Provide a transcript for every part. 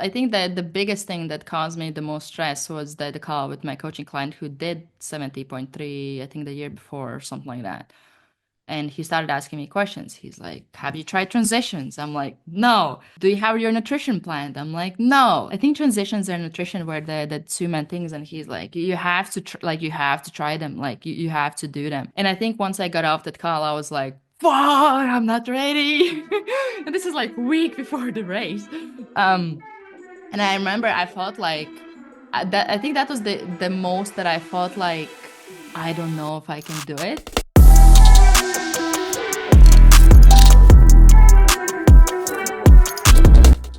I think that the biggest thing that caused me the most stress was the call with my coaching client who did 70.3, I think the year before or something like that. And he started asking me questions. He's like, have you tried transitions? I'm like, no. Do you have your nutrition planned? I'm like, no. I think transitions and nutrition were the two main things. And he's like, you have to you have to try them. Like you have to do them. And I think once I got off that call, I was like, fuck, I'm not ready. And this is like week before the race. Um, and I remember I felt like that. I think that was the most that I felt like I don't know if I can do it.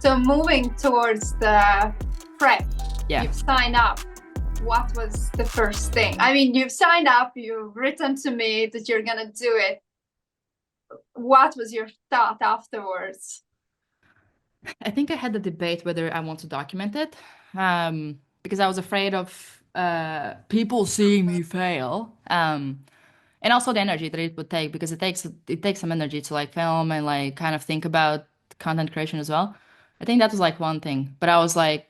So moving towards the prep, Yeah. you've signed up. What was the first thing? I mean, you've signed up, you've written to me that you're gonna do it. What was your thought afterwards? I think I had the debate whether I want to document it, because I was afraid of people seeing me fail, and also the energy that it would take because it takes some energy to like film and like kind of think about content creation as well. I think that was like one thing, but I was like,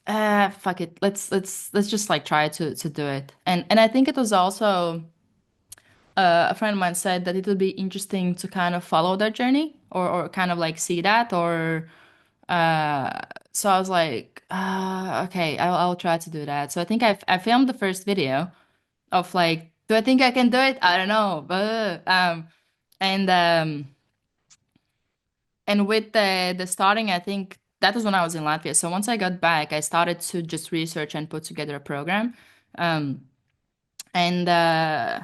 fuck it, let's just like try to do it, and I think it was also a friend of mine said that it would be interesting to kind of follow that journey or kind of like see that or uh, so I was like, okay, I'll try to do that. So I think I filmed the first video of like, do I think I can do it? I don't know, but and um, and with the starting, I think that was when I was in Latvia. So once I got back, I started to just research and put together a program, um, and uh,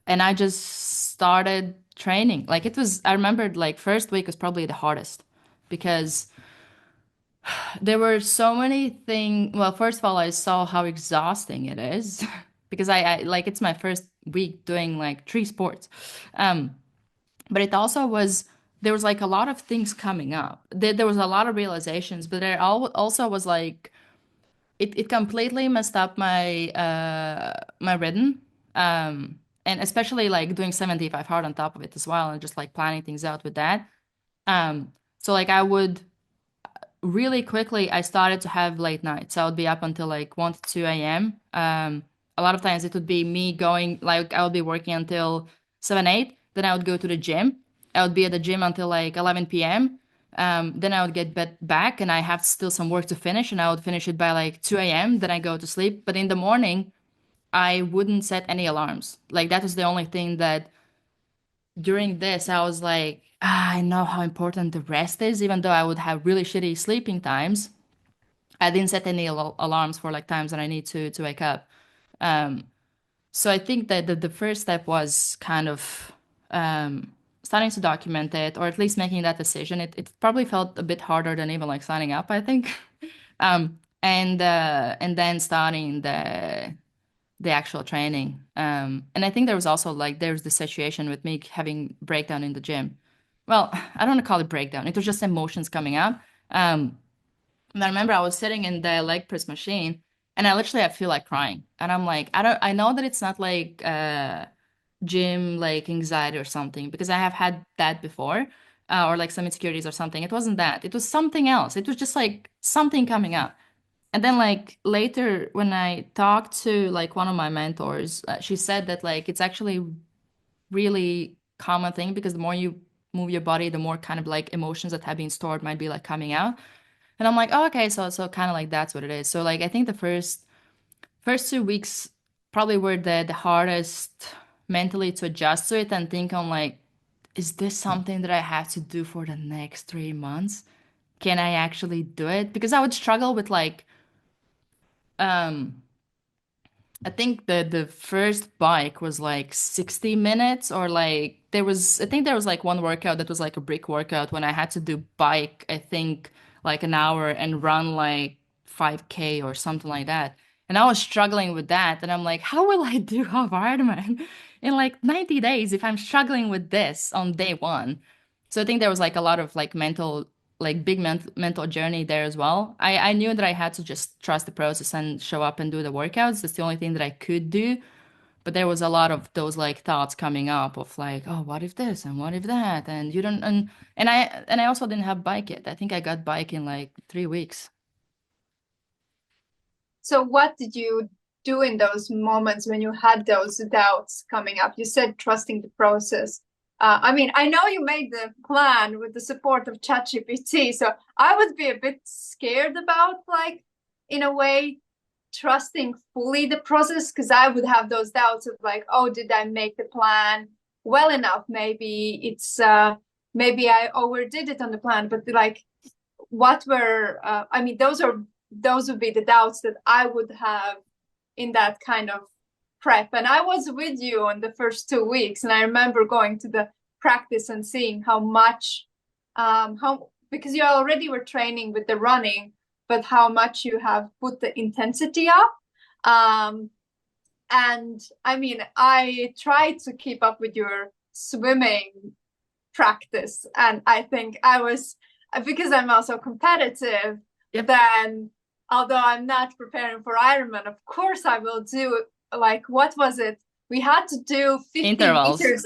and I just started training. Like it was, I remembered like first week was probably the hardest because there were so many things. Well, first of all, I saw how exhausting it is because I like it's my first week doing like three sports. Um, but it also was there was like a lot of things coming up. There was a lot of realizations, but also was like it completely messed up my rhythm. And especially like doing 75 hard on top of it as well and just like planning things out with that. So like I would really quickly I started to have late nights. I would be up until like 1 to 2 a.m. A lot of times it would be me going like I would be working until 7, 8. Then I would go to the gym. I would be at the gym until like 11 p.m. Then I would get back and I have still some work to finish and I would finish it by like 2 a.m. Then I go to sleep. But in the morning, I wouldn't set any alarms. Like that was the only thing that during this, I was like, I know how important the rest is, even though I would have really shitty sleeping times. I didn't set any alarms for like times that I need to wake up. Um, so I think that the first step was kind of starting to document it, or at least making that decision. It probably felt a bit harder than even like signing up, I think. And then starting the actual training. And I think there was also like there's the situation with me having breakdown in the gym. Well, I don't want to call it breakdown. It was just emotions coming up. And I remember I was sitting in the leg press machine and I feel like crying. And I'm like, I know that it's not like gym like anxiety or something because I have had that before. Or like some insecurities or something. It wasn't that. It was something else. It was just like something coming up. And then like later when I talked to like one of my mentors, she said that like it's actually really common thing because the more you move your body, the more kind of like emotions that have been stored might be like coming out. And I'm like, oh, okay, so kind of like that's what it is. So like I think the first 2 weeks probably were the hardest mentally to adjust to it and think on like, is this something that I have to do for the next 3 months? Can I actually do it? Because I would struggle with like um I think the first bike was like 60 minutes or like I think there was like one workout that was like a brick workout when I had to do bike, I think like an hour and run like 5K or something like that. And I was struggling with that and I'm like, how will I do half Ironman in like 90 days if I'm struggling with this on day one? So I think there was like a lot of like big mental journey there as well. I knew that I had to just trust the process and show up and do the workouts. That's the only thing that I could do. But there was a lot of those like thoughts coming up of like, oh, what if this and what if that? And you don't and I also didn't have bike yet. I think I got bike in like 3 weeks. So what did you do in those moments when you had those doubts coming up? You said trusting the process. I mean, I know you made the plan with the support of ChatGPT, so I would be a bit scared about, like, in a way, trusting fully the process, because I would have those doubts of like, oh, did I make the plan well enough? Maybe I overdid it on the plan, but like, what were I mean, those would be the doubts that I would have in that kind of prep. And I was with you on the first 2 weeks, and I remember going to the practice and seeing how much how because you already were training with the running, but how much you have put the intensity up. And I mean, I tried to keep up with your swimming practice, and I think I was, because I'm also competitive, Yep. then although I'm not preparing for Ironman, of course I will do, like, what was it? We had to do 50 Intervals. meters,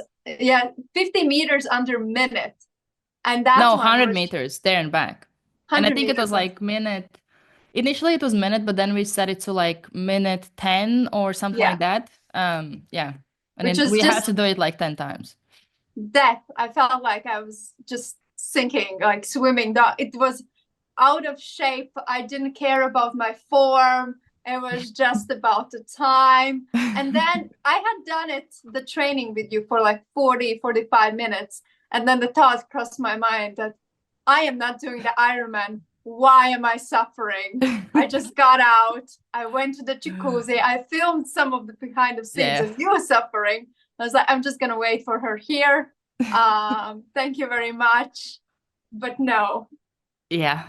yeah, 50 meters under minute. And that No, one 100 was meters there and back. And I 100 think it was meters. like minute. Initially it was minute, but then we set it to like minute 10 or something Yeah, like that. Yeah. And which then was we had just to do it like 10 times. death. I felt like I was just sinking, like swimming. It was out of shape. I didn't care about my form. It was just about the time. And then I had done the training with you for like 40, 45 minutes. And then the thought crossed my mind that I am not doing the Ironman. Why am I suffering? I just got out. I went to the jacuzzi. I filmed some of the behind the scenes Yeah. as you were suffering. I was like, I'm just going to wait for her here. Thank you very much. But no, Yeah.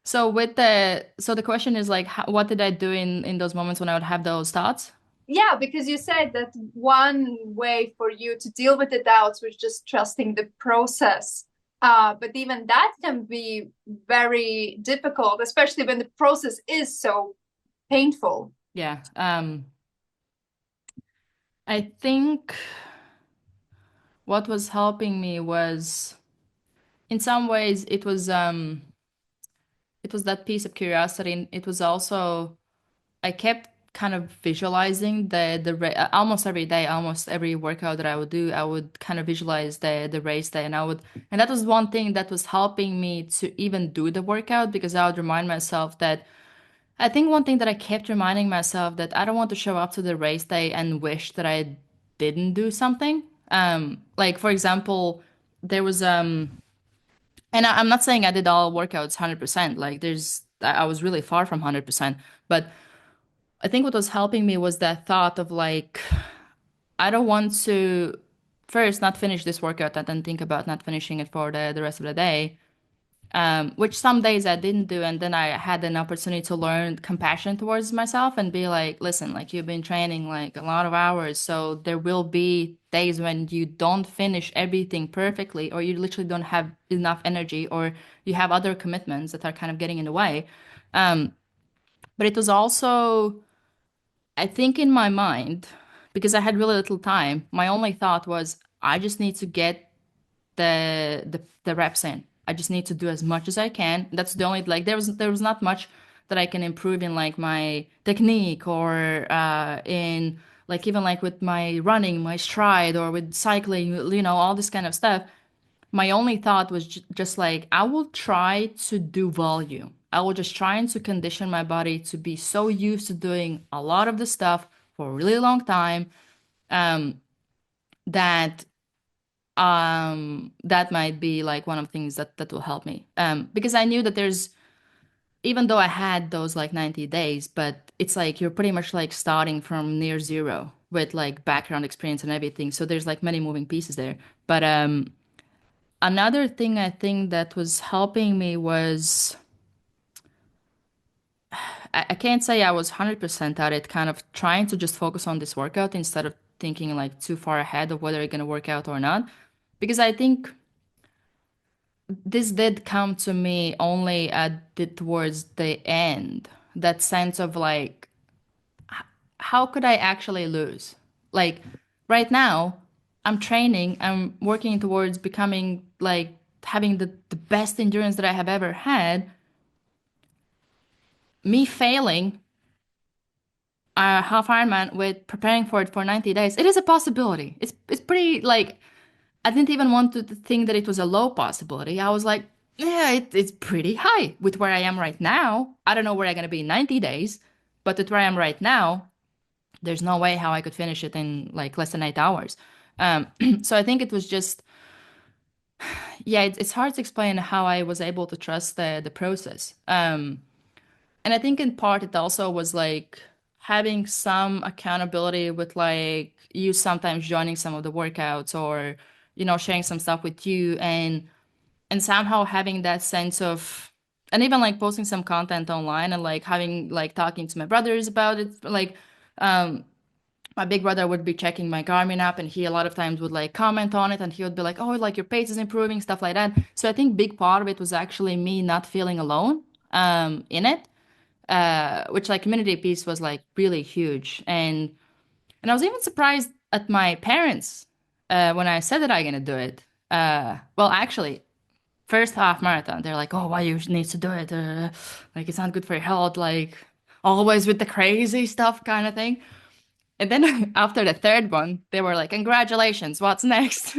So the question is like what did I do in those moments when I would have those thoughts? yeah, because you said that one way for you to deal with the doubts was just trusting the process. But even that can be very difficult, especially when the process is so painful. Yeah. I think what was helping me was in some ways it was that piece of curiosity. And it was also I kept kind of visualizing almost every day, almost every workout that I would do, I would kind of visualize the race day, and that was one thing that was helping me to even do the workout because I would remind myself that I think one thing that I kept reminding myself that I don't want to show up to the race day and wish that I didn't do something. Like for example, there was and I'm not saying I did all workouts 100%. Like I was really far from 100%, but I think what was helping me was that thought of like, I don't want to first not finish this workout and then think about not finishing it for the rest of the day, which some days I didn't do. And then I had an opportunity to learn compassion towards myself and be like, listen, like you've been training like a lot of hours. So there will be days when you don't finish everything perfectly, or you literally don't have enough energy, or you have other commitments that are kind of getting in the way. Um, but it was also I think in my mind, because I had really little time, my only thought was I just need to get the reps in. I just need to do as much as I can. That's the only like there was not much that I can improve in like my technique or in like even like with my running, my stride or with cycling, all this kind of stuff. My only thought was just like I will try to do volume. I will just try to condition my body to be so used to doing a lot of the stuff for a really long time um, that that might be like one of the things that will help me because I knew that there's even though I had those like 90 days, but it's like you're pretty much like starting from near zero with like background experience and everything. So there's like many moving pieces there. But another thing I think that was helping me was I can't say I was 100% at it, kind of trying to just focus on this workout instead of thinking like too far ahead of whether it's going to work out or not. Because I think this did come to me only towards the end. That sense of like, how could I actually lose? Like right now, I'm training, I'm working towards becoming like having the best endurance that I have ever had. Me failing a half Ironman with preparing for it for 90 days, it is a possibility. It's pretty like I didn't even want to think that it was a low possibility. I was like, yeah, it's pretty high with where I am right now. I don't know where I'm gonna be in 90 days, but with where I am right now, there's no way how I could finish it in like less than 8 hours. So I think it was just, yeah, it's hard to explain how I was able to trust the process. And I think in part it also was like having some accountability with like you sometimes joining some of the workouts or sharing some stuff with you and somehow having that sense of and even like posting some content online and like having like talking to my brothers about it like um my big brother would be checking my Garmin app and he a lot of times would like comment on it and he would be like, oh, like your pace is improving, stuff like that. So I think big part of it was actually me not feeling alone in it, which like community piece was like really huge. And I was even surprised at my parents when I said that I'm gonna do it. Well, actually, first half marathon, they're like, oh, why you need to do it? Like it's not good for your health, like always with the crazy stuff kind of thing. And then after the third one, they were like, "Congratulations, what's next?"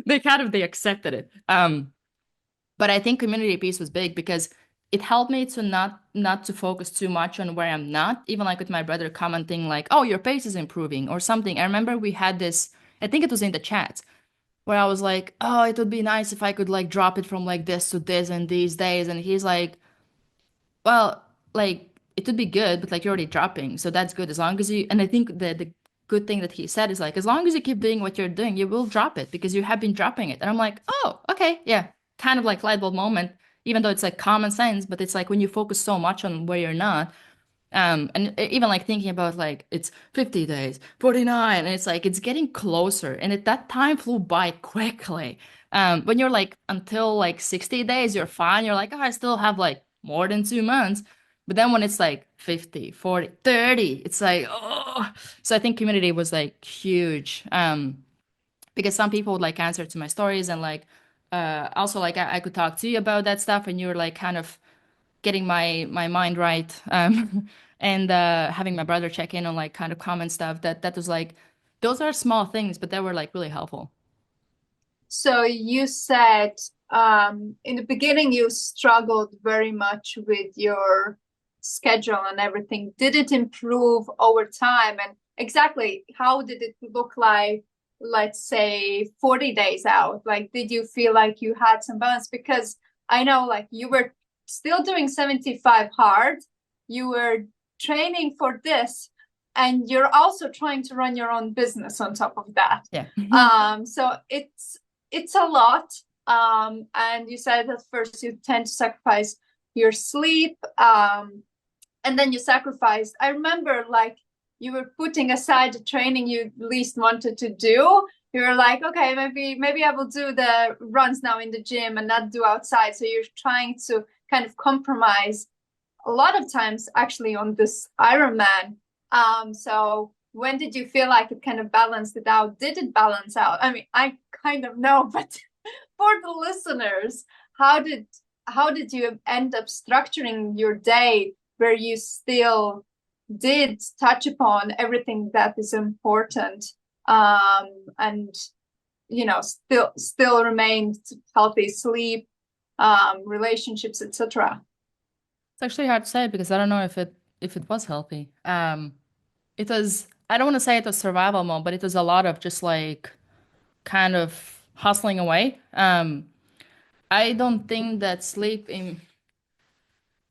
They accepted it. But I think community piece was big because it helped me to not to focus too much on where I'm not. Even like with my brother commenting like, "Oh, your pace is improving" or something. I remember we had this. I think it was in the chat where I was like, "Oh, it would be nice if I could like drop it from like this to this and these days." And he's like, well, like it would be good, but like you're already dropping, so that's good as long as you. And I think the good thing that he said is like as long as you keep doing what you're doing, you will drop it because you have been dropping it. And I'm like, oh, okay, yeah, kind of like light bulb moment. Even though it's like common sense, but it's like when you focus so much on where you're not, and even like thinking about like it's 50 days, 49, and it's like it's getting closer, and that time flew by quickly. When you're like until like 60 days, you're fine. You're like, oh, I still have like more than 2 months. But then when it's like 50, 40, 30, it's like, oh. So I think community was like huge. Because some people would like answer to my stories and like also like I could talk to you about that stuff and you're like kind of getting my mind right and having my brother check in on like kind of common stuff that was like those are small things but they were like really helpful. So you said in the beginning you struggled very much with your schedule and everything. Did it improve over time? And exactly how did it look like, let's say 40 days out? Like, did you feel like you had some balance? Because I know like you were still doing 75 hard, you were training for this, and you're also trying to run your own business on top of that. Yeah. So it's a lot. And you said at first you tend to sacrifice your sleep, and then you sacrificed. I remember like you were putting aside the training you least wanted to do. You were like, okay, maybe I will do the runs now in the gym and not do outside. So you're trying to kind of compromise a lot of times actually on this Ironman. So when did you feel like it kind of balanced it out? Did it balance out? I mean, I kind of know, but for the listeners, how did you end up structuring your day where you still did touch upon everything that is important, and still remained healthy sleep, relationships, etc. It's actually hard to say because I don't know if it was healthy. It was I don't want to say it was survival mode but it was a lot of just like kind of hustling away. I don't think that sleep in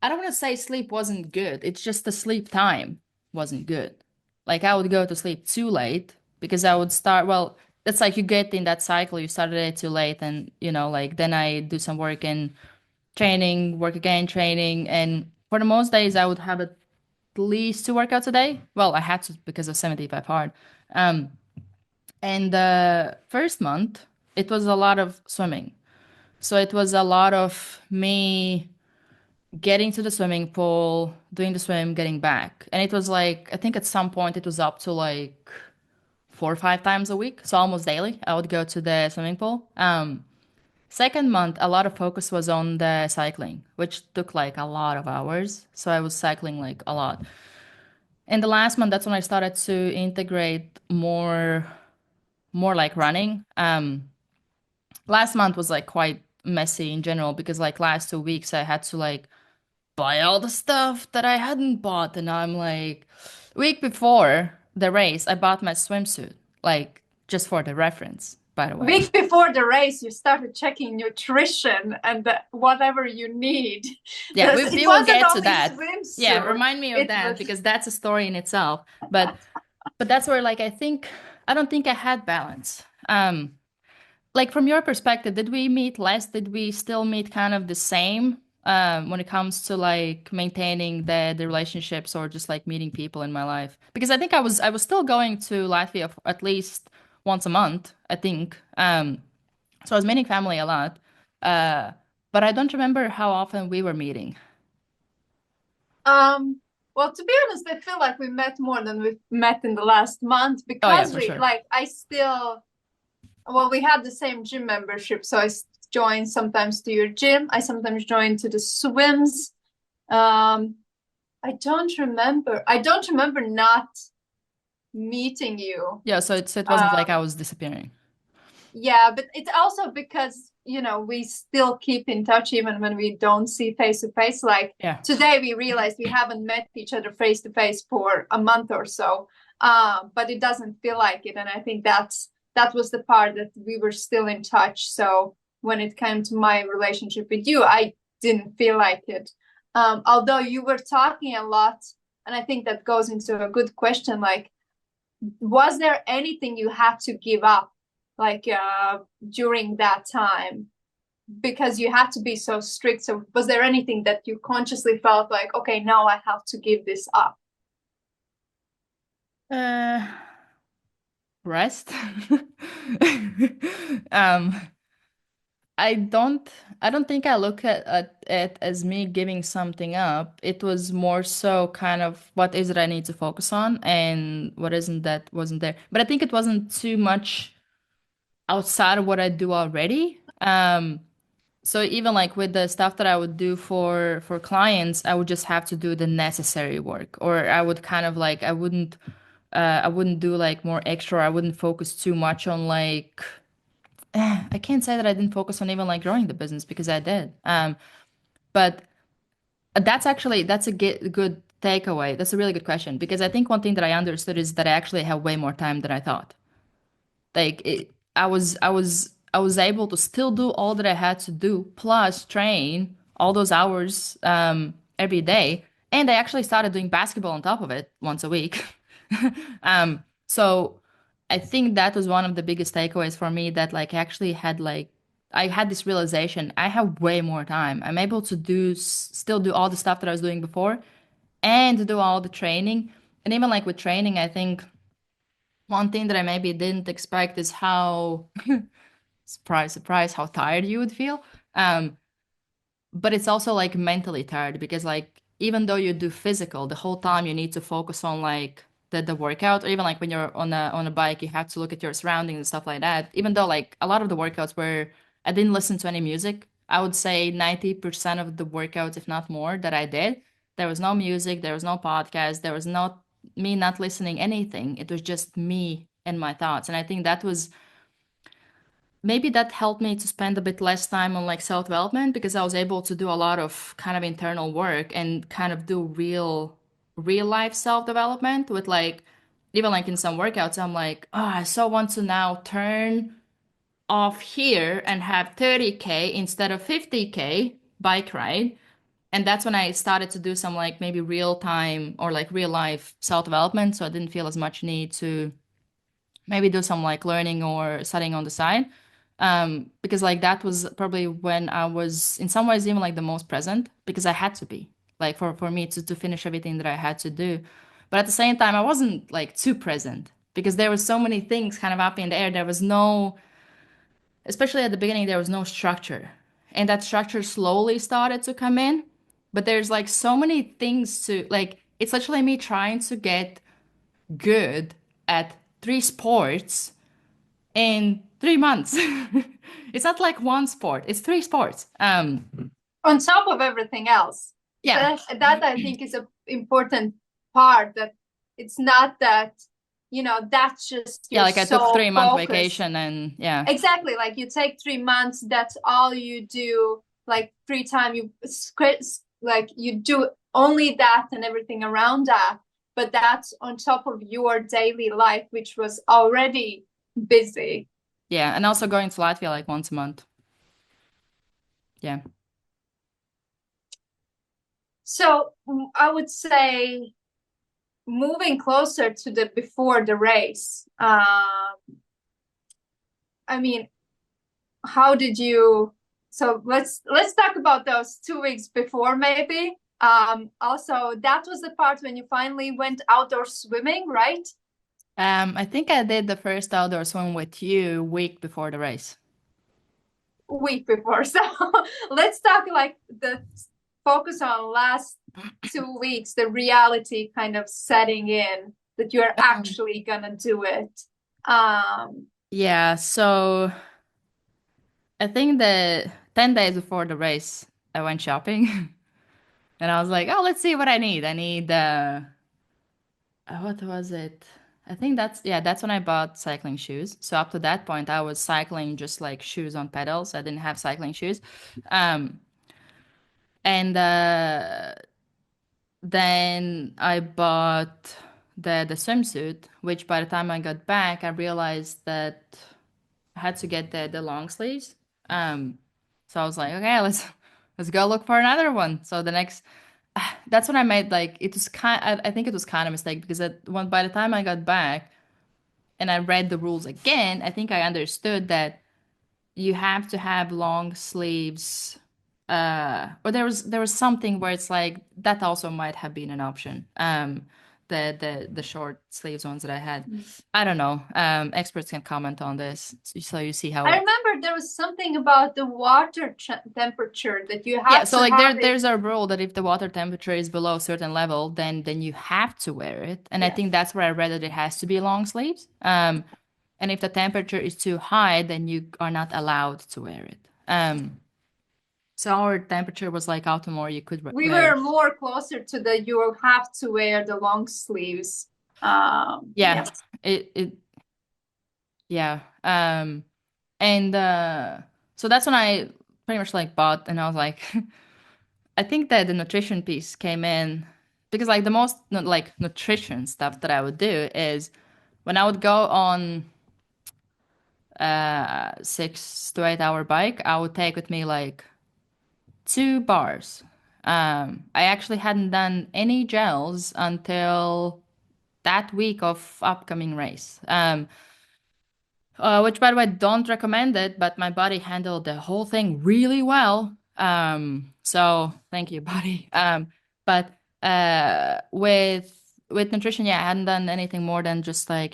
I don't want to say sleep wasn't good. It's just the sleep time wasn't good. Like I would go to sleep too late because I would start, well, that's like you get in that cycle, you started it too late and like then I do some work in training, work again, training. And for the most days I would have at least 2 workouts a day. Well, I had to because of 75 hard. Um, and the first month it was a lot of swimming. So it was a lot of me getting to the swimming pool, doing the swim, getting back. And it was like, I think at some point it was up to like 4 or 5 times a week. So almost daily, I would go to the swimming pool. Second month, a lot of focus was on the cycling, which took like a lot of hours. So I was cycling like a lot. And the last month, that's when I started to integrate more like running. Last month was like quite messy in general because like last 2 weeks I had to like buy all the stuff that I hadn't bought. And now I'm like, week before the race, I bought my swimsuit, like just for the reference, by the way. Week before the race, you started checking nutrition and whatever you need. Yeah, It we will wasn't get to only that. Yeah, swimsuit. remind me of It that was because that's a story in itself. But that's where like I don't think I had balance. Like from your perspective, did we meet less? Did we still meet kind of the same when it comes to like maintaining the relationships or just like meeting people in my life? Because I think I was still going to Latvia at least once a month, I think. So I was meeting family a lot. Uh, but I don't remember how often we were meeting. well, to be honest, I feel like we met more than we've met in the last month Oh yeah, because for we sure. like I still well, we had the same gym membership, so I join sometimes to your gym. I sometimes join to the swims. Um, I don't remember not meeting you. Yeah, so it wasn't like I Um, was disappearing. yeah, but it's also because, we still keep in touch even when we don't see face to face. Like Yeah. today, we realized we haven't met each other face to face for a month or so, but it doesn't feel like it. And I think that was the part that we were still in touch. So when it came to my relationship with you, I didn't feel like it. Although you were talking a lot, and I think that goes into a good question, like, was there anything you had to give up like during that time because you had to be so strict? So was there anything that you consciously felt like, okay, now I have to give this up? Uh, rest. um, I don't I don't think I look at it as me giving something up. It was more so kind of what is it I need to focus on and what isn't that wasn't there. But I think it wasn't too much outside of what I do already. So even like with the stuff that I would do for clients, I would just have to do the necessary work, or I would kind of like I wouldn't do like more extra. I wouldn't focus too much on like I can't say that I didn't focus on even like growing the business because I did. But that's a good takeaway. That's a really good question because I think one thing that I understood is that I actually have way more time than I thought. Like I was able to still do all that I had to do, plus train all those hours every day. And I actually started doing basketball on top of it once a week. So I think that was one of the biggest takeaways for me that like actually had like I had this realization I have way more time. I'm able to still do all the stuff that I was doing before and do all the training. And even like with training, I think one thing that I maybe didn't expect is how surprise, surprise, how tired you would feel. Um, but it's also like mentally tired because like even though you do physical, the whole time you need to focus on like the workout, or even like when you're on a bike, you have to look at your surroundings and stuff like that. Even though like a lot of the workouts were I didn't listen to any music. I would say 90% of the workouts, if not more, that I did, there was no music, there was no podcast, there was not me not listening anything. It was just me and my thoughts. And I think that was maybe that helped me to spend a bit less time on like self-development because I was able to do a lot of kind of internal work and kind of do real life self-development with like even like in some workouts I'm like, oh, I so want to now turn off here and have 30K instead of 50K bike ride. And that's when I started to do some like maybe real time or like real life self-development. So I didn't feel as much need to maybe do some like learning or studying on the side. Because like that was probably when I was in some ways even like the most present because I had to be like for me to finish everything that I had to do. But at the same time, I wasn't like too present because there were so many things kind of up in the air. There was no, especially at the beginning, there was no structure. And that structure slowly started to come in. but there's like so many things to like. It's literally me trying to get good at three sports in 3 months. It's not like one sport, it's three sports. On top of everything else. Yeah. That I think is an important part, that it's not that, that's just Yeah, your like I took sole 3 month focus. vacation and yeah. Exactly. Like you take 3 months, that's all you do. Like free time, like you do only that and everything around that. But that's on top of your daily life, which was already busy. Yeah, and also going to Latvia like once a month. Yeah. So I would say moving closer to the before the race. I mean, how did you? So let's talk about those 2 weeks before, maybe. Also, that was the part when you finally went outdoor swimming, right? I think I did the first outdoor swim with you week before the race. Week before. So let's talk like the focus on last 2 weeks, the reality kind of setting in that you're Um, actually gonna do it. Um, yeah, so I think that 10 days before the race, I went shopping and I was like, oh, let's see what I need. I need, what was it? I think that's when I bought cycling shoes. So up to that point, I was cycling just like shoes on pedals. I didn't have cycling shoes. Um, and then I bought the swimsuit, which by the time I got back, I realized that I had to get the long sleeves. Um, so I was like, okay, let's go look for another one. So the next, that's when I made like it was I think it was kind of a mistake because by the time I got back and I read the rules again, I think I understood that you have to have long sleeves. Or there was something where it's like that also might have been an option. The short sleeves ones that I had. I don't know. Experts can comment on this, so you see how I it. remember there was something about the water temperature that you Yeah, had so to like have it. there's a rule that if the water temperature is below a certain level, then you have to wear it. And I Yeah. think that's where I read that it has to be long sleeves. And if the temperature is too high, then you are not allowed to wear it. So our temperature was like out more you could We wear. were more closer to the you will have to wear the long sleeves. Yeah, Yeah. it yeah. And so that's when I pretty much like bought and I was like I think that the nutrition piece came in because like the most like nutrition stuff that I would do is when I would go on 6 to 8 hour bike, I would take with me like 2 bars. I actually hadn't done any gels until that week of upcoming race. Which by the way, don't recommend it, but my body handled the whole thing really well. So thank you, body. But with nutrition, yeah, I hadn't done anything more than just like,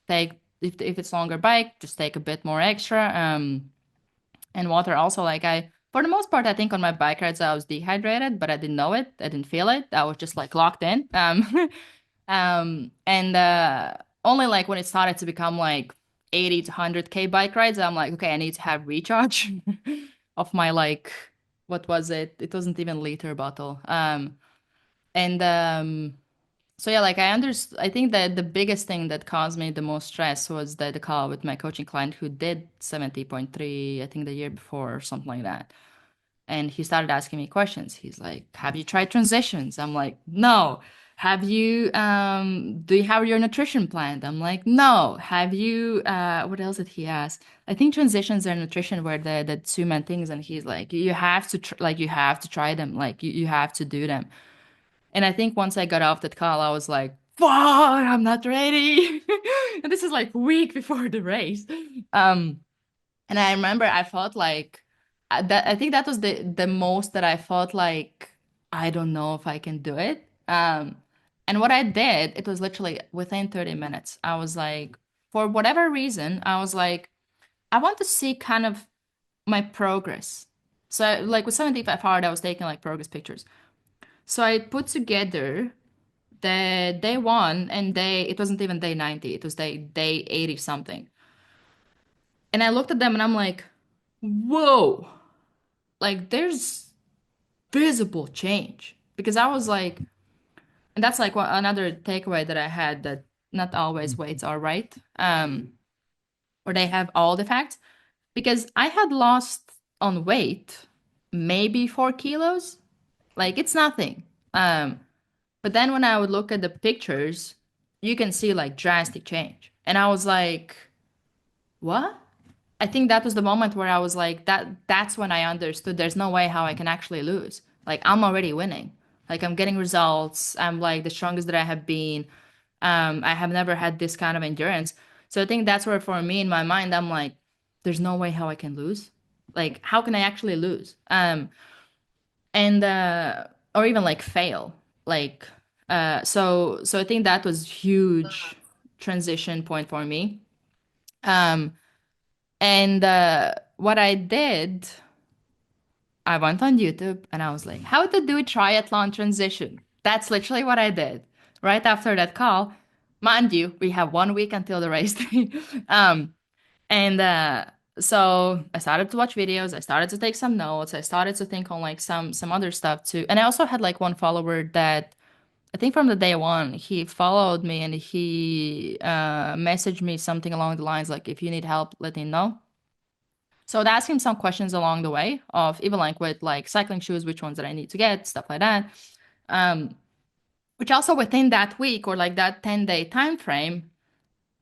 take if it's longer bike, just take a bit more extra. And water also like I for the most part I think on my bike rides I was dehydrated, but I didn't know it. I didn't feel it. I was just like locked in. And only like when it started to become like 80 to 100K bike rides, I'm like, okay, I need to have recharge of my like, what was it? It wasn't even liter bottle. And so yeah, like I think that the biggest thing that caused me the most stress was the call with my coaching client who did 70.3, I think the year before or something like that. And he started asking me questions. He's like, have you tried transitions? I'm like, no. Have you do you have your nutrition planned? I'm like, no. Have you what else did he ask? I think transitions and nutrition were the two main things. And he's like, you have to you have to try them. Like you have to do them. And I think once I got off that call, I was like, fuck, I'm not ready. And this is like week before the race. Um, and I remember I felt like that. I think that was the most that I felt like I don't know if I can do it. And what I did, it was literally within 30 minutes. I was like, for whatever reason, I was like, I want to see kind of my progress. So like with 75 hard, I was taking like progress pictures. So I put together the day one and it wasn't even day 90, it was day 80 something. And I looked at them and I'm like, whoa, like there's visible change. Because I was like, and that's like another takeaway that I had, that not always weights are right. Or they have all the facts. Because I had lost on weight maybe 4 kilos. Like it's nothing. Um, but then when I would look at the pictures, you can see like drastic change. And I was like, what? I think that was the moment where I was like, that's when I understood there's no way how I can actually lose. Like I'm already winning. Like I'm getting results. I'm like the strongest that I have been. I have never had this kind of endurance. So I think that's where for me in my mind, I'm like, there's no way how I can lose. Like, how can I actually lose? And or even like fail. Like so I think that was huge transition point for me. Um and what I did, I went on YouTube and I was like, how to do a triathlon transition. That's literally what I did. Right after that call, mind you, we have 1 week until the race day. um, and so I started to watch videos. I started to take some notes. I started to think on like some other stuff too. And I also had like one follower that I think from the day one, he followed me and he messaged me something along the lines like, if you need help, let me know. So I'd ask him some questions along the way of even like with like cycling shoes, which ones that I need to get, stuff like that. Um, which also within that week or like that 10-day time frame,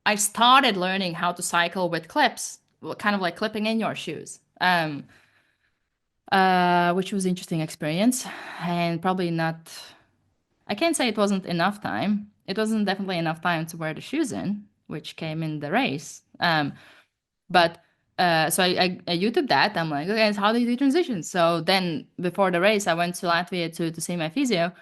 I started learning how to cycle with clips, kind of like clipping in your shoes. Which was interesting experience and probably not, I can't say it wasn't enough time. It wasn't definitely enough time to wear the shoes in, which came in the race. But so I YouTube that. I'm like, okay, so how do you do transitions? So then before the race, I went to Latvia to see my physio,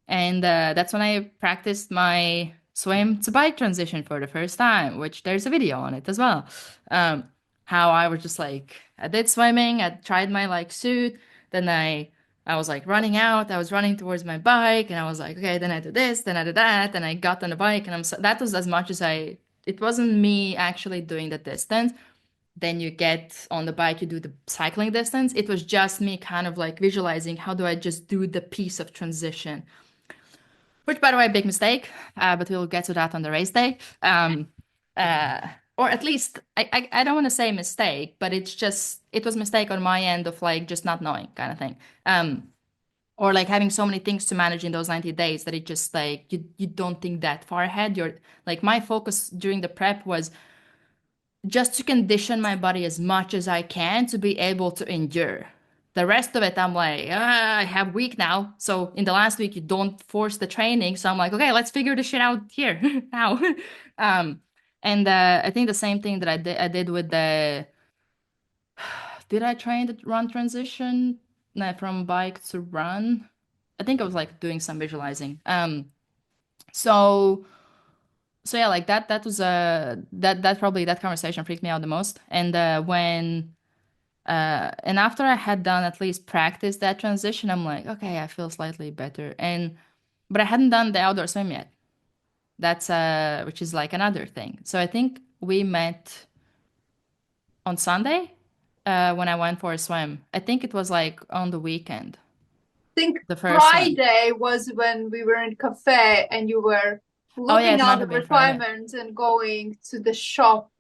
and that's when I practiced my swim to bike transition for the first time, which there's a video on it as well. Um, how I was just like, I did swimming, I tried my like suit, then I was like running out, I was running towards my bike, and I was like, okay, then I did this, then I did that, then I got on the bike, and that was as much as it wasn't me actually doing the distance. Then you get on the bike, you do the cycling distance. It was just me kind of like visualizing how do I just do the piece of transition, which, by the way, big mistake, but we'll get to that on the race day. Uh, or at least I don't want to say mistake, but it was mistake on my end of like just not knowing kind of thing. Or like having so many things to manage in those 90 days that it just like you don't think that far ahead. You're like my focus during the prep was just to condition my body as much as I can to be able to endure. The rest of it, I'm like, I have week now. So in the last week, you don't force the training. So I'm like, okay, let's figure this shit out here now. um, and I think the same thing that I did with did I train the run transition? No, from bike to run? I think I was like doing some visualizing. So so yeah, like that was that probably that conversation freaked me out the most. And when and after I had done at least practice that transition, I'm like, okay, I feel slightly better. And but I hadn't done the outdoor swim yet. That's which is like another thing. So I think we met on Sunday when I went for a swim. I think it was like on the weekend, Think the first one. Friday was when we were in cafe and you were Oh yeah, looking it all might the have been Friday. requirements and going to the shop.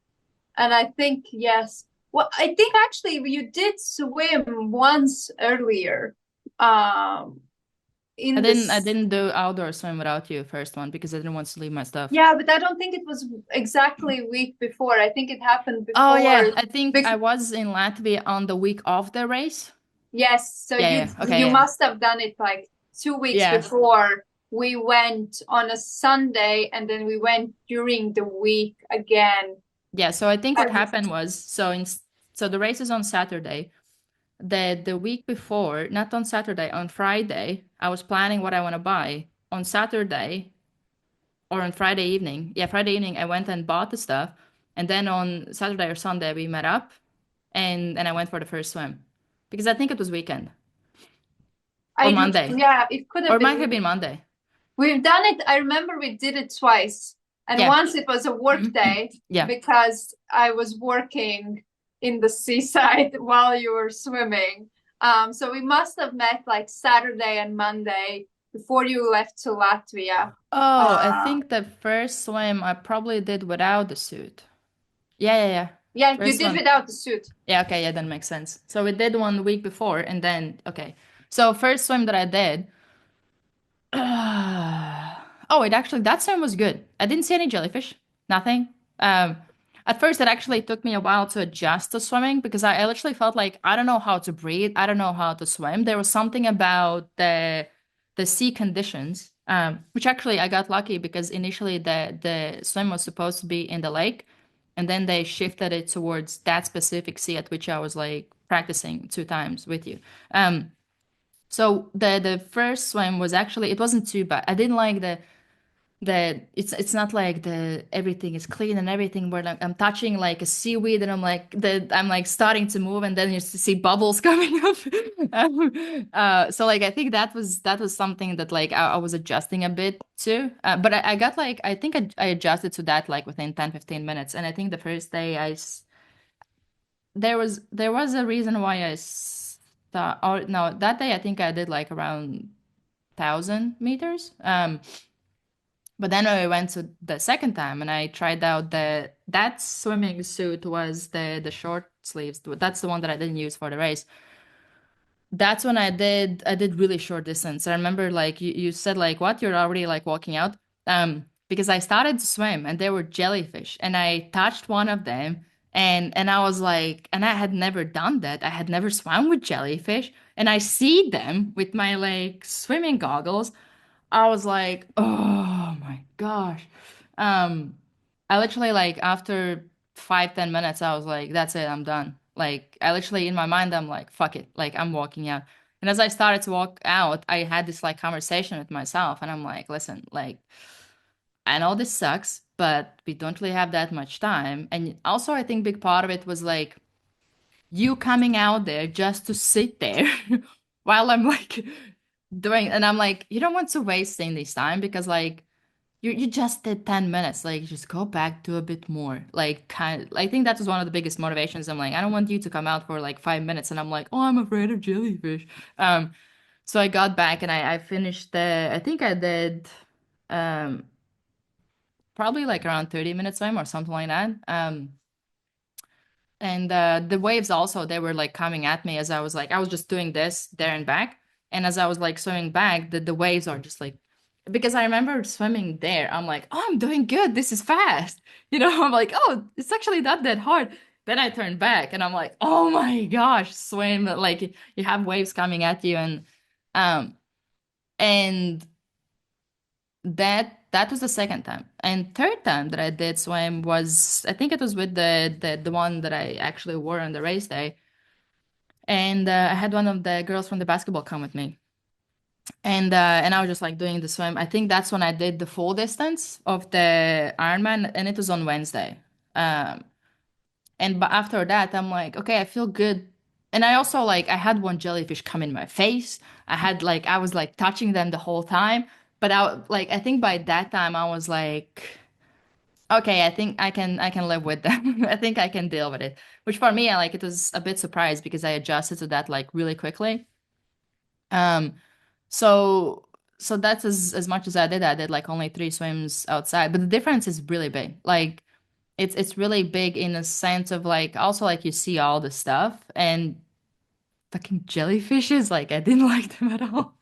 And I think, yes. Well, I think actually you did swim once earlier. Um, I in didn't I this, didn't do outdoor swim without you first one because I didn't want to leave my stuff. yeah, but I don't think it was exactly a week before. I think it happened Oh before. yeah, I think I was in Latvia on the week of the race. Yes, so Yeah, you yeah, okay, you yeah. must have done it like 2 weeks Yeah. before. We went on a Sunday and then we went during the week again. Yeah, so I think I what was happened was so the race is on Saturday. The week before, not on Saturday, on Friday, I was planning what I want to buy. On Saturday or on Friday evening. Yeah, Friday evening I went and bought the stuff. And then on Saturday or Sunday we met up and I went for the first swim. because I think it was weekend or I do, Monday, yeah, it could or have it might been. have been Monday. We've done it. I remember we did it twice. And Yeah. once it was a work day Yeah. because I was working in the seaside while you were swimming. So we must have met like Saturday and Monday before you left to Latvia. Oh, I Uh, think the first swim I probably did without the suit. Yeah, yeah, yeah. yeah, you First did one. without the suit. Yeah, okay, yeah, that makes sense. So we did one week before and then okay. So first swim that I did. Oh, it actually that swim was good. I didn't see any jellyfish. Nothing. Um at first it actually took me a while to adjust to swimming because I literally felt like I don't know how to breathe. I don't know how to swim. There was something about the sea conditions. Which actually I got lucky because initially the swim was supposed to be in the lake and then they shifted it towards that specific sea at which I was like practicing 2 times with you. So the first swim was actually it wasn't too bad. I didn't like the it's not like the everything is clean and everything where like I'm touching like a seaweed and I'm like starting to move and then you see bubbles coming up. So like I think that was something that like I was adjusting a bit to. But I got like I think I adjusted to that like within 10-15 minutes. And I think the first day there was a reason why I start or no that day I think I did like around 1,000 meters. But then I went to the second time and I tried out that swimming suit was the short sleeves. That's the one that I didn't use for the race. That's when I did really short distance. I remember like you said like what you're already like walking out. Because I started to swim and there were jellyfish and I touched one of them and I was like and I had never done that. I had never swum with jellyfish and I see them with my like swimming goggles. I was like, oh my gosh. Um, I literally like after 5-10 minutes, I was like, that's it, I'm done. Like I literally in my mind, I'm like, fuck it, like I'm walking out. And as I started to walk out, I had this like conversation with myself, and I'm like, listen, like I know this sucks, but we don't really have that much time. And also, I think big part of it was like you coming out there just to sit there while I'm like doing, and I'm like, you don't want to waste this time because like you just did 10 minutes, like just go back, do a bit more. Like I think that was one of the biggest motivations. I'm like, I don't want you to come out for like 5 minutes, and I'm like, oh, I'm afraid of jellyfish. Um, so I got back and I finished I think I did um probably like around 30 minutes swim or something like that. And the waves also they were like coming at me as I was just doing this there and back. And as I was like swimming back, the waves are just like because I remember swimming there, I'm like, oh, I'm doing good. This is fast. I'm like, oh, it's actually not that hard. Then I turn back and I'm like, oh my gosh, swim like you have waves coming at you um and that was the second time. And third time that I did swim was I think it was with the one that I actually wore on the race day. And I had one of the girls from the basketball come with me. And I was just like doing the swim. I think that's when I did the full distance of the Ironman, and it was on Wednesday. Um, but after that, I'm like, okay, I feel good. And I also like I had one jellyfish come in my face. I was like touching them the whole time. But I think by that time I was like, okay, I think I can live with them. I think I can deal with it. Which for me, I like it was a bit surprised because I adjusted to that like really quickly. Um, so so that's as much as I did. I did like only 3 swims outside, but the difference is really big. Like it's really big in a sense of like also like you see all the stuff and fucking jellyfishes. Like I didn't like them at all.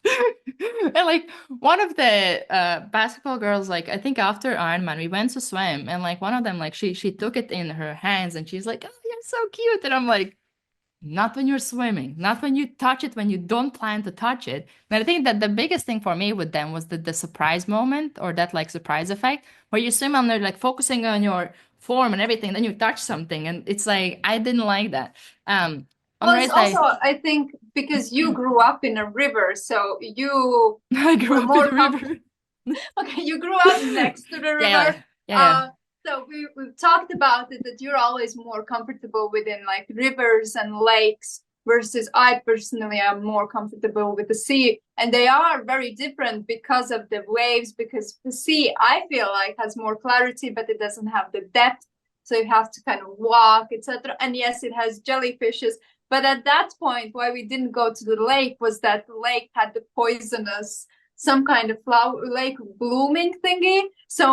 And like one of the basketball girls, like I think after Ironman, we went to swim, and like one of them, like she took it in her hands, and she's like, "Oh, you're so cute," and I'm like. Not when you're swimming, not when you touch it, when you don't plan to touch it. And I think that the biggest thing for me with them was the surprise moment or that like surprise effect where you swim and they're like focusing on your form and everything, then you touch something. And it's like, I didn't like that. On Well, it's race also, day, I think, because you grew up in a river, so you I grew were up in more a comfortable. river. Okay, you grew up next to the Yeah, river. yeah, yeah. Uh, so we've talked about it that you're always more comfortable within like rivers and lakes versus I personally am more comfortable with the sea. And they are very different because of the waves, because the sea, I feel like, has more clarity, but it doesn't have the depth. So you have to kind of walk, etc. And yes, it has jellyfishes. But at that point, why we didn't go to the lake was that the lake had the poisonous, some kind of flower lake blooming thingy. So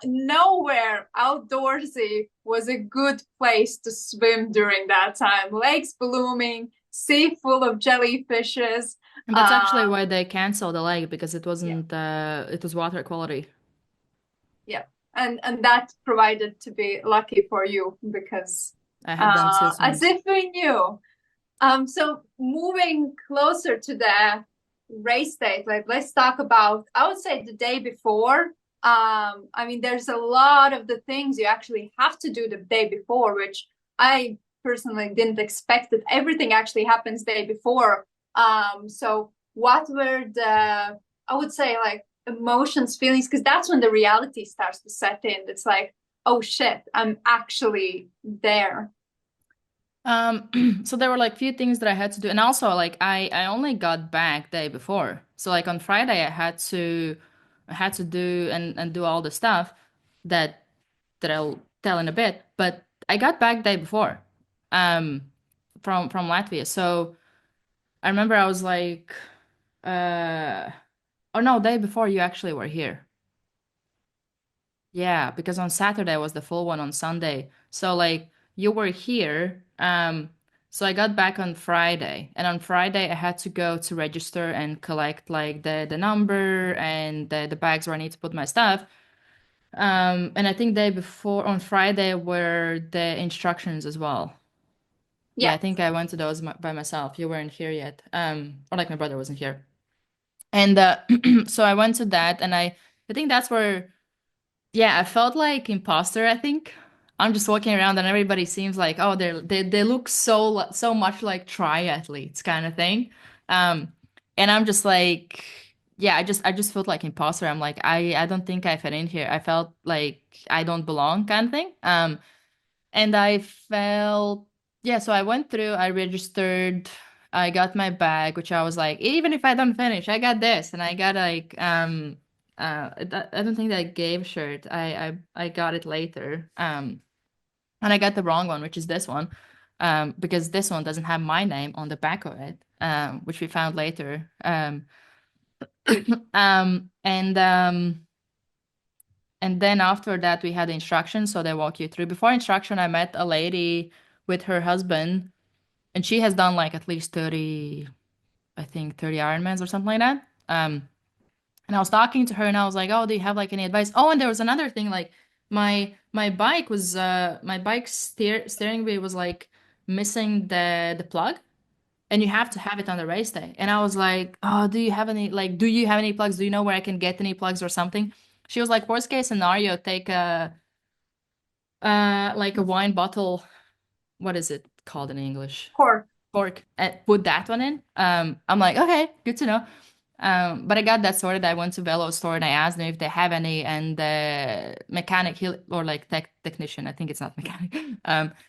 nowhere outdoorsy was a good place to swim during that time. Lakes blooming, sea full of jellyfishes. And that's actually Um, why they canceled the lake because it yeah, wasn't it was water quality. yeah, and that provided to be lucky for you because I had done two as swims. if we knew. So moving closer to the race date, like let's talk about, I would say the day before. I mean, there's a lot of the things you actually have to do the day before, which I personally didn't expect that everything actually happens day before. So what were the, I would say like emotions, feelings, because that's when the reality starts to set in. It's like, oh shit, I'm actually there. So there were like few things that I had to do, and also like I only got back day before. So like on Friday I had to do and do all the stuff that I'll tell in a bit. But I got back day before, um, from Latvia. So I remember I was like, uh, oh no, day before you actually were here. Yeah, because on Saturday was the full one on Sunday. So like you were here. So I got back on Friday, and on Friday I had to go to register and collect like the number and the bags where I need to put my stuff. And I think day before on Friday were the instructions as well. Yeah, Yeah. I think I went to those by myself. You weren't here yet. Or like my brother wasn't here. And so I went to that, and I think that's where. Yeah, I felt like imposter, I think. I'm just walking around and everybody seems like, oh, they look so much like triathletes kind of thing. Um, and I'm just like, yeah, I just felt like imposter. I'm like, I don't think I fit in here. I felt like I don't belong kind of thing. And I felt, yeah, so I went through, I registered, I got my bag, which I was like, even if I don't finish, I got this. And I got like, I don't think that gave shirt. I got it later. And I got the wrong one, which is this one. Because this one doesn't have my name on the back of it, which we found later. Um, and um, and then after that, we had instructions. So they walk you through. Before instruction, I met a lady with her husband, and she has done like at least 30, I think 30 Ironmans or something like that. And I was talking to her, and I was like, "Oh, do you have like any advice?" Oh, and there was another thing, like my bike steering wheel was like missing the plug, and you have to have it on the race day. And I was like, "Oh, do you have any plugs? Do you know where I can get any plugs or something?" She was like, "Worst case scenario, take a like a wine bottle. What is it called in English? Core. Cork. And put that one in." I'm like, okay, good to know. But I got that sorted. I went to Velo store and I asked them if they have any, and the mechanic or like technician, I think it's not mechanic.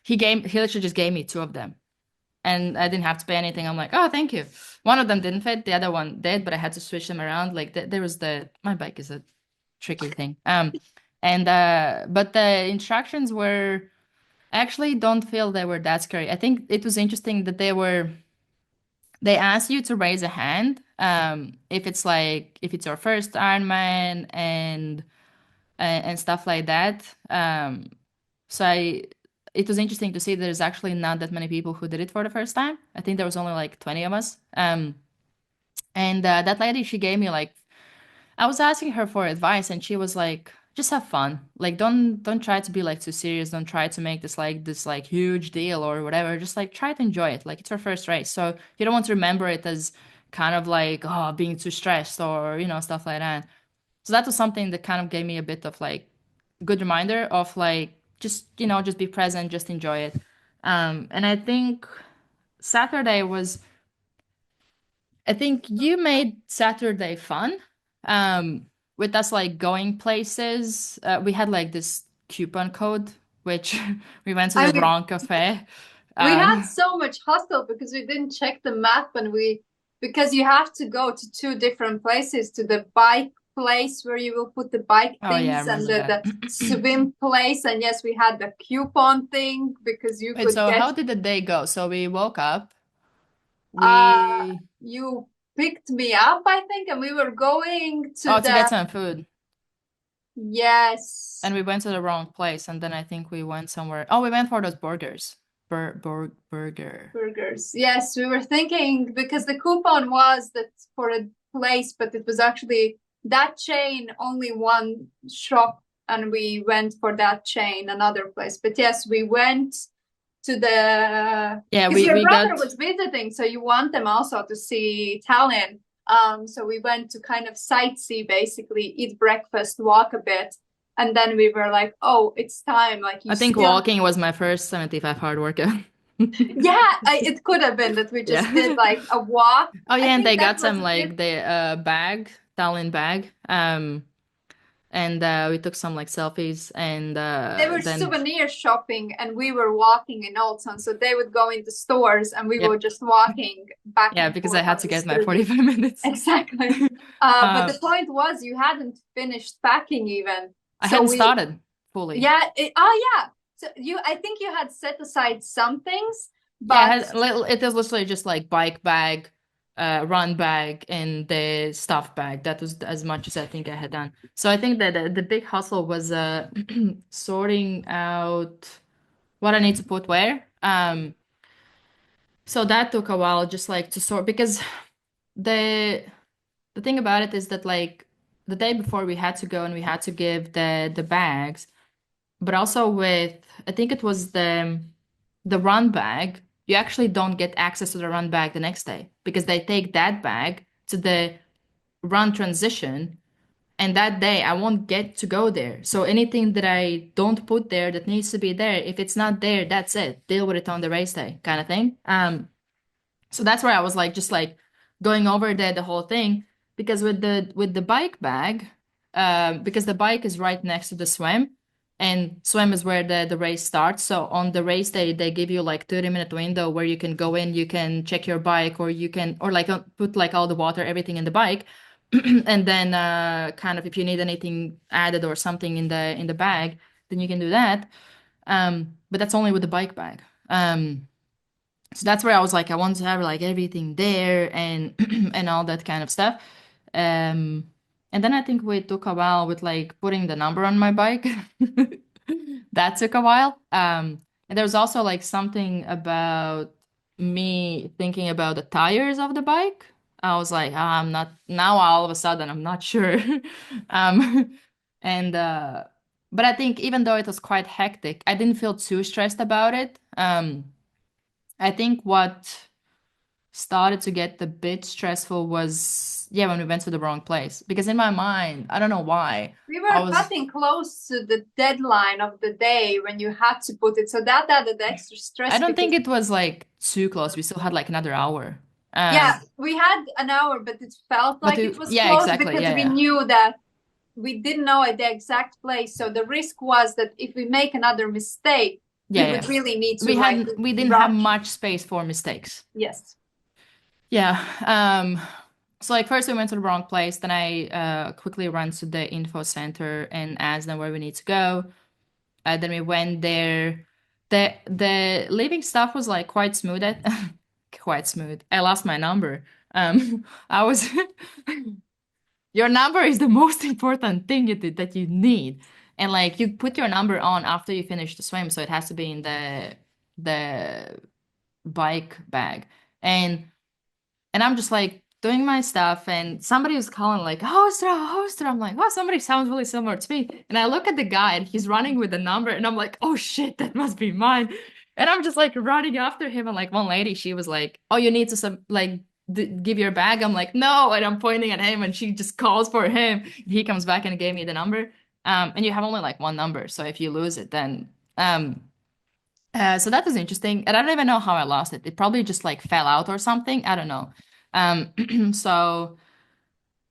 He literally just gave me two of them, and I didn't have to pay anything. I'm like, oh, thank you. One of them didn't fit, the other one did, but I had to switch them around. Like there was my bike is a tricky thing. And but the instructions were. I actually don't feel they were that scary. I think it was interesting that they asked you to raise a hand if it's like if it's your first Ironman and stuff like that. So it was interesting to see there's actually not that many people who did it for the first time. I think there was only like 20 of us. And that lady, she gave me like I was asking her for advice, and she was like, just have fun. Like don't try to be like too serious. Don't try to make this like huge deal or whatever. Just like try to enjoy it. Like it's your first race. So you don't want to remember it as kind of like oh being too stressed or stuff like that. So that was something that kind of gave me a bit of like good reminder of like just be present, just enjoy it. And I think Saturday was I think you made Saturday fun. With us like going places. We had like this coupon code, which we went to the I mean, wrong cafe. We had Um, so much hustle because we didn't check the map, and because you have to go to two different places, to the bike place where you will put the bike oh yeah, I things, and remember that. the swim place. And yes, we had the coupon thing because you Wait, could so get how did the day go? So we woke up. uh We you picked me up, I think, and we were going to oh to get the some food, yes and we went to the wrong place, and then I think we went somewhere. Oh, we went for those burgers. Burger. burgers. Yes, we were thinking because the coupon was that for a place, but it was actually that chain only one shop, and we went for that chain another place. But yes, we went to the Yeah, because your we brother got was visiting, so you want them also to see Tallinn. So we went to kind of sightsee, basically, eat breakfast, walk a bit, and then we were like, "Oh, it's time!" Like you I think still walking was my first 75 hard workout. yeah, it could have been that we just did Yeah. like a walk. Oh I yeah, and think they that got was some a bit. like the bag, Tallinn bag. And we took some like selfies and They were then souvenir shopping, and we were walking in Olson. So they would go into stores, and we were yep. just walking back Yeah, and because I forth had on to the get my street. 45 minutes. Exactly. But Uh the point was, you hadn't finished packing even. I So hadn't we, started fully. yeah, oh yeah. So I think you had set aside some things, Yeah, but it was literally just like bike bag, run bag, and the stuff bag. That was as much as I think I had done. So I think that the big hustle was sorting out what I need to put where. So that took a while, just like to sort because the the thing about it is that like the day before we had to go and we had to give the bags, but also with I think it was the run bag, you actually don't get access to the run bag the next day because they take that bag to the run transition, and that day I won't get to go there. So anything that I don't put there that needs to be there, if it's not there, that's it. Deal with it on the race day, kind of thing. So that's where I was like just like going over the whole thing because with the bike bag, because the bike is right next to the swim, and swim is where the race starts. So on the race day, they give you like 30-minute window where you can go in, you can check your bike, or you can or like put like all the water, everything in the bike, and then kind of if you need anything added or something in the bag, then you can do that. But that's only with the bike bag. So that's where I was like, I want to have like everything there and and all that kind of stuff. Um, and then I think we took a while with like putting the number on my bike. That took a while. And there was also like something about me thinking about the tires of the bike. I was like, "Ah, I'm not now all of a sudden I'm not sure." And but I think even though it was quite hectic, I didn't feel too stressed about it. I think what started to get a bit stressful was, yeah, when we went to the wrong place. Because in my mind, I don't know why, we I were was, cutting close to the deadline of the day when you had to put it. So that added extra I stress don't think because it was like too close. We still had like another hour. yeah, we had an hour, but it felt But like it was yeah, close exactly. because Yeah, we yeah. knew that we didn't know at the exact place. So the risk was that if we make another mistake, we Yeah, would yeah. really need to like We didn't have rush. much space for mistakes. Yes. Yeah. So like first we went to the wrong place, then I quickly ran to the info center and asked them where we need to go. Then we went there. The leaving stuff was like quite smooth. Quite smooth. I lost my number. I was your number is the most important thing that you need, and like you put your number on after you finish the swim, so it has to be in the bike bag, and I'm just like doing my stuff, and somebody was calling like Hostra, Hostra. I'm like, oh, somebody sounds really similar to me. And I look at the guy, and he's running with the number, and I'm like, oh shit, that must be mine. And I'm just like running after him, and like one lady, she was like, oh, you need to like give your bag. I'm like, no, and I'm pointing at him, and she just calls for him. He comes back and gave me the number. And you have only like one number, so if you lose it, then so that was interesting. And I don't even know how I lost it. It probably just like fell out or something. I don't know. So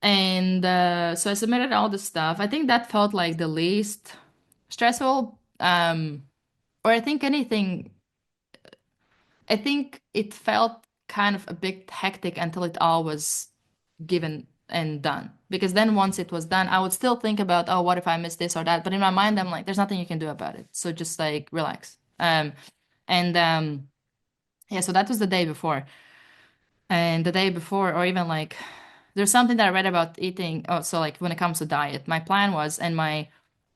so I submitted all the stuff. I think that felt like the least stressful. Or I think anything. I think it felt kind of a bit hectic until it all was given and done. Because then once it was done, I would still think about, oh, what if I miss this or that? But in my mind, I'm like, there's nothing you can do about it. So just like relax. And yeah, so that was the day before. And the day before, or even like, there's something that I read about eating. Oh, so like when it comes to diet, my plan was, and my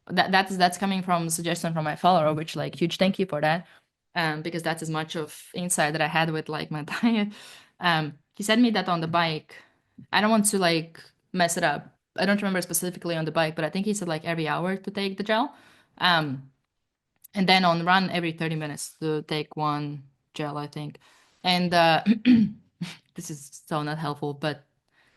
that's coming from a suggestion from my follower, which like huge thank you for that. Because that's as much of insight that I had with like my diet. He said me that on the bike, I don't want to like mess it up. I don't remember specifically on the bike, but I think he said like every hour to take the gel. Um, and then on run every 30 minutes to take one gel, I think. And this is so not helpful, but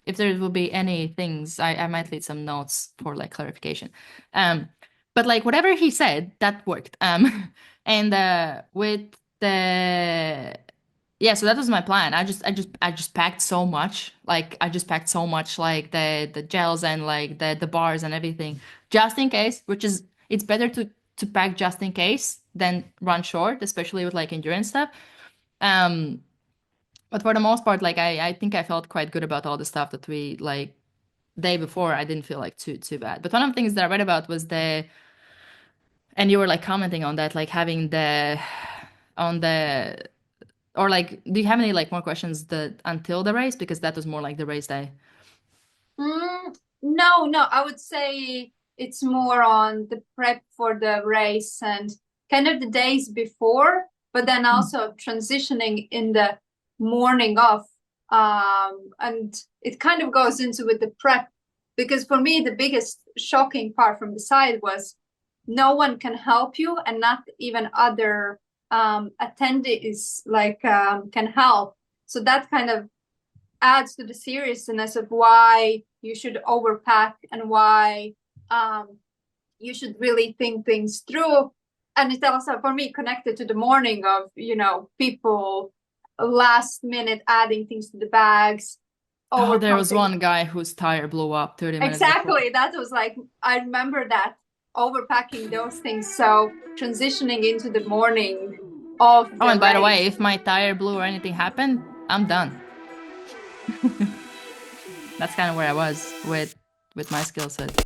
if there will be any things, I might leave some notes for like clarification. Um, but like whatever he said, that worked. And with the yeah, so that was my plan. I just packed so much. Like I just packed so much, like the gels and like the bars and everything, just in case. Which is it's better to pack just in case than run short, especially with like endurance stuff. Um, but for the most part, like I think I felt quite good about all the stuff that we like day before. I didn't feel like too bad. But one of the things that I read about was the and you were like commenting on that, like having the on the or like do you have any like more questions that until the race? Because that was more like the race day. No, no, I would say it's more on the prep for the race and kind of the days before, but then also transitioning in the morning of. And it kind of goes into with the prep because for me, the biggest shocking part from the side was no one can help you and not even other attendees like can help. So that kind of adds to the seriousness of why you should overpack and why you should really think things through. And it also, for me, connected to the morning of, people last minute adding things to the bags, Oh, there was overpacking. one guy whose tire blew up 30 minutes before. Exactly. That was like, I remember that overpacking those things. So transitioning into the morning of Oh, the and by the way, race. if my tire blew or anything happened, I'm done. That's kind of where I was with my skill set.